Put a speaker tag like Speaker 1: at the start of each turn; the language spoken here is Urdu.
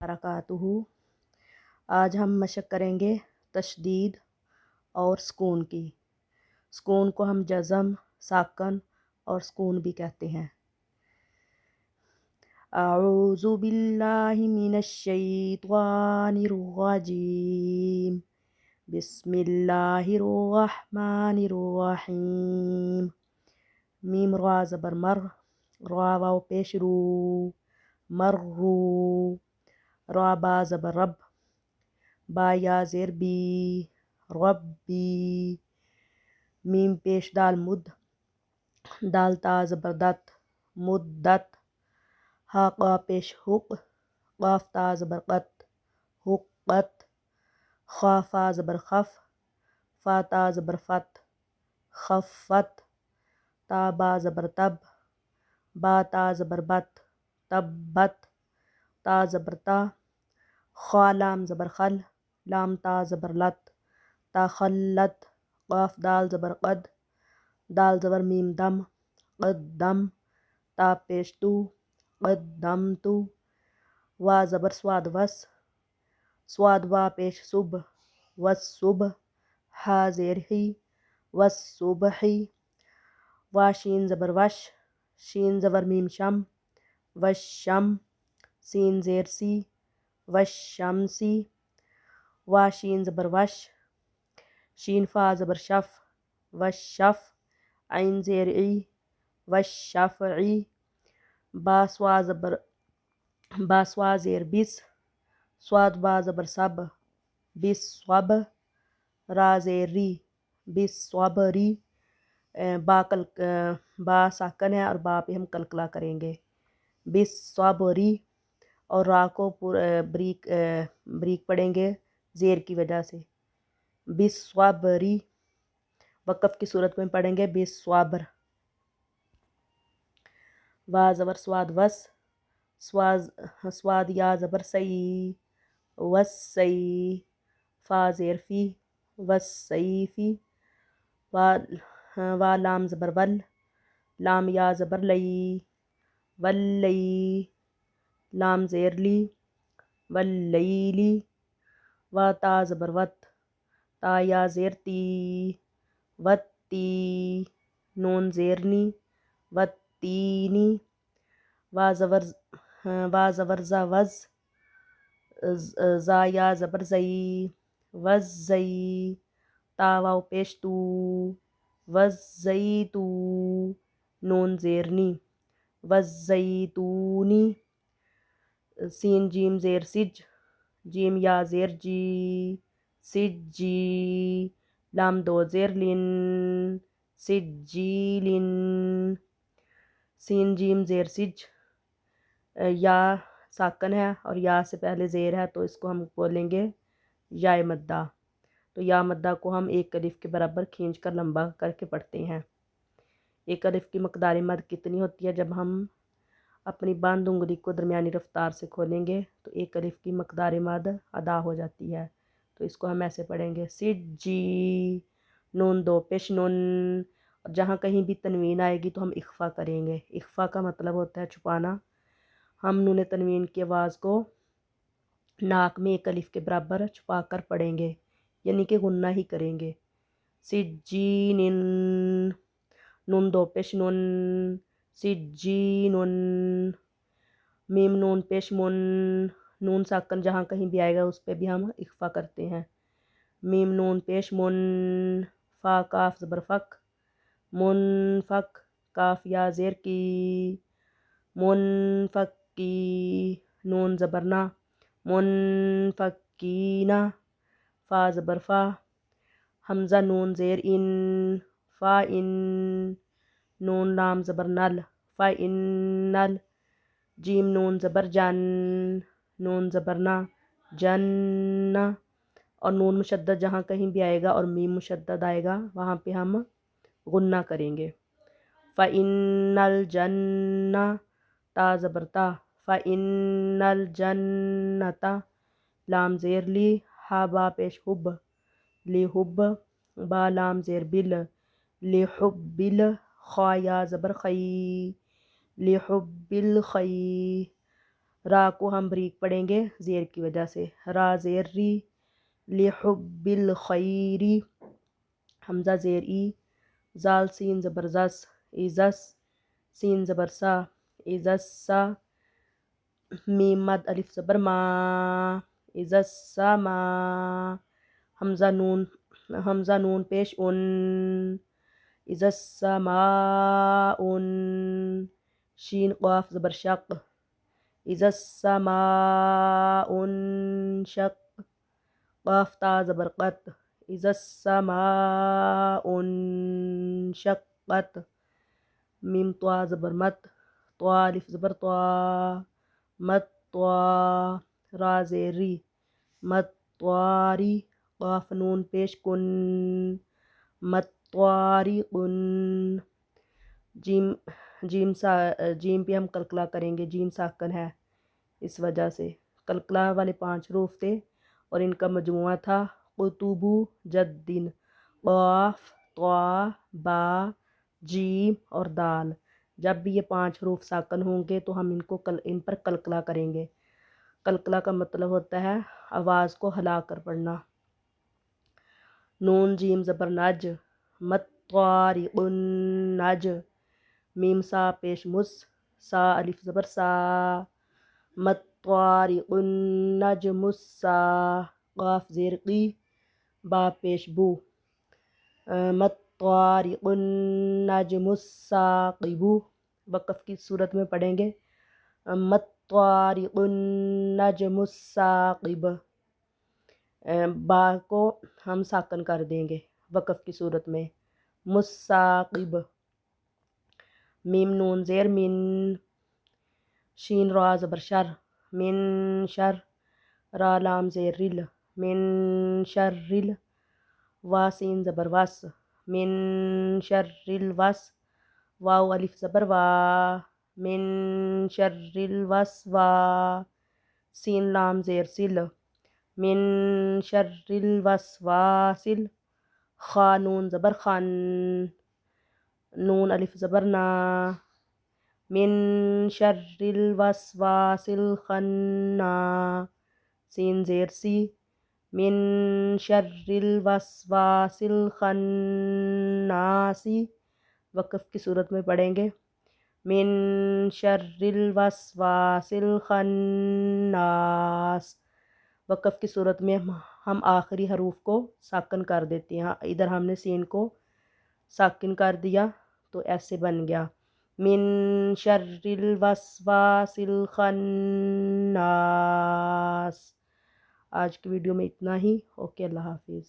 Speaker 1: برکاتہ۔ آج ہم مشق کریں گے تشدید اور سکون کی۔ سکون کو ہم جزم، ساکن اور سکون بھی کہتے ہیں۔ اعوذ باللہ من الشیطان الرجیم، بسم اللہ الرحمن الرحیم۔ میم را زبر مر، را واو پیش رو، مرو، را با زبر رب، با یا زیر بی، ربی۔ میم پیش دال مد، دال تا زبر دت، مدت۔ ہا قا پیش حق، قاف تا زبر قت، حقت۔ خا فا زبر خف، فا تا زبر فت، خفت۔ تا با زبر تب، با تا زبر بت، تبت۔ تا زبر تا، خا لام زبر خل، لام تا زبر لت، تخلت۔ قاف دال زبر قد، دال زبر میم دم، قدم۔ تا پیش تو، قدمت۔ وا زبر سواد وس، سواد وا پیش صبح، والصبح۔ ہا زیر ہی، والصبحی۔ وا شین زبر وش، شین زبر میم شم، والشم۔ سین زیر سی، والشمسی۔ وا شین زبر وش، شین فا زبر شف، والشف۔ عین زیر عی، والشفعی۔ با سوا زیر بس، سواد با زبر سب، بالصب۔ را زیر ری، بالصبری۔ با ساکن ہے اور با پہ ہم قلقلہ کریں گے، بالصبری۔ اور را کو بریک پڑھیں گے زیر کی وجہ سے، بالصبری۔ وقف کی صورت میں پڑھیں گے بالصبر۔ وا زبر سواد وس، سواد یا زبر سی، وسی۔ فا زیر فی، وسیفی۔ وا لام زبر ول، لام یا زبر لئی، ولی۔ لام زیر لی، واللیلی۔ وا تا زبر وت، تا یا زیر تی، وتی۔ نون زیر نی، وتینی۔ وا زبر زا وز، زا یا زبر زئی، وزئی۔ تا واو پیش تو، وزیتو۔ نون زیر نی، وزیتونی۔ سین جیم زیر سج، جیم یا زیر جی، سجی۔ لام دو زیر لن، سجیلن۔ سین جیم زیر سج، یا ساکن ہے اور یا سے پہلے زیر ہے تو اس کو ہم بولیں گے یا مدہ۔ تو یا مدہ کو ہم ایک الف کے برابر کھینچ کر لمبا کر کے پڑھتے ہیں۔ ایک الف کی مقدار مد کتنی ہوتی ہے؟ جب ہم اپنی بند انگلی کو درمیانی رفتار سے کھولیں گے تو ایک الف کی مقدار مد ادا ہو جاتی ہے۔ تو اس کو ہم ایسے پڑھیں گے، سجی۔ نون دو پیش نون، اور جہاں کہیں بھی تنوین آئے گی تو ہم اخفا کریں گے۔ اخفا کا مطلب ہوتا ہے چھپانا۔ ہم نون تنوین کی آواز کو ناک میں ایک الف کے برابر چھپا کر پڑھیں گے، یعنی کہ غنہ ہی کریں گے، سجین۔ نون دو پیش نون، سجین۔ میم نون پیش من، نون ساکن جہاں کہیں بھی آئے گا اس پہ بھی ہم اخفا کرتے ہیں۔ میم نون پیش من، فا کاف زبر فک، منفک۔ کاف یا زیر کی، منفکی۔ نون زبر نا، منفکینا۔ فا زبر فا، حمزہ نون زیر ان، فا ان۔ نون لام زبر نل، فا انل۔ جیم نون زبر جن، نون زبر نا، جن۔ اور نون مشدد جہاں کہیں بھی آئے گا اور میم مشدد آئے گا وہاں پہ ہم غنہ کریں گے، فَإِنَّ الْجَنَّةَ۔ تا زبر تا، فَإِنَّ الْجَنَّةَ۔ لام زیر لی، ہا با پیش حب، لی حب۔ با لام زیر بل، لی حبل۔ خا یا زبر خی، لی حب الخی۔ را کو ہم بریک پڑھیں گے زیر کی وجہ سے، را زیر ری، لحب الخیری، حمزہ زیر ای، زال سین زبر زس، ایزس، سین زبر سا، ایزس سا، میم مد الف زبر ما، ایزس سا ما، حمزہ نون پیش ان، ایزس سا ما ان، شین قاف زبر شق، ایزس سا ما ان شق، قاف تا زبر قط، ایزس سا ما ان شقت، میم طوا زبر مت، طوا الف زبر طوا، مت طوا، را زیر ری، مت طواری، قاف نون پیش کن، مت طواری کن، جیم پہ ہم قلقلہ کریں گے، جیم ساکن ہے اس وجہ سے، قلقلہ والے 5 حروف تھے اور ان کا مجموعہ تھا قطب جدن، قاف، طا، با، جیم اور دال۔ جب بھی یہ 5 حروف ساکن ہوں گے تو ہم ان پر قلقلہ کریں گے۔ قلقلہ کا مطلب ہوتا ہے آواز کو ہلا کر پڑھنا۔ نون جیم زبر نج، مت طارق نج، میم سا پیش مس، سا الف زبر سا، مت طارق نج مسا، قاف زیر قی، با پیش بو، مت طارق نجم الثاقب، وقف کی صورت میں پڑھیں گے مت طارق نجم الثاقب، با کو ہم ساکن کر دیں گے وقف کی صورت میں، مساقب، میم نون زیر من، شین را زبر شر، من شر، را لام زیر رل، من شر رل، وا سین زبر وس، من شر الوس، واو الف زبر وا، من شر الوسوا، سین لام زیر سل، من شر الوسواسل، خا نون زبر خن، نون الف زبر نا، من شر الوسواس الخنا، سین زیر سی، من شر الوسواس الخناس، وقف کی صورت میں پڑھیں گے من شر الوسواس الخناس، وقف کی صورت میں ہم آخری حروف کو ساکن کر دیتے ہیں، ادھر ہم نے سین کو ساکن کر دیا تو ایسے بن گیا من شر الوسواس الخناس۔ آج کی ویڈیو میں اتنا ہی، اوکے، اللہ حافظ۔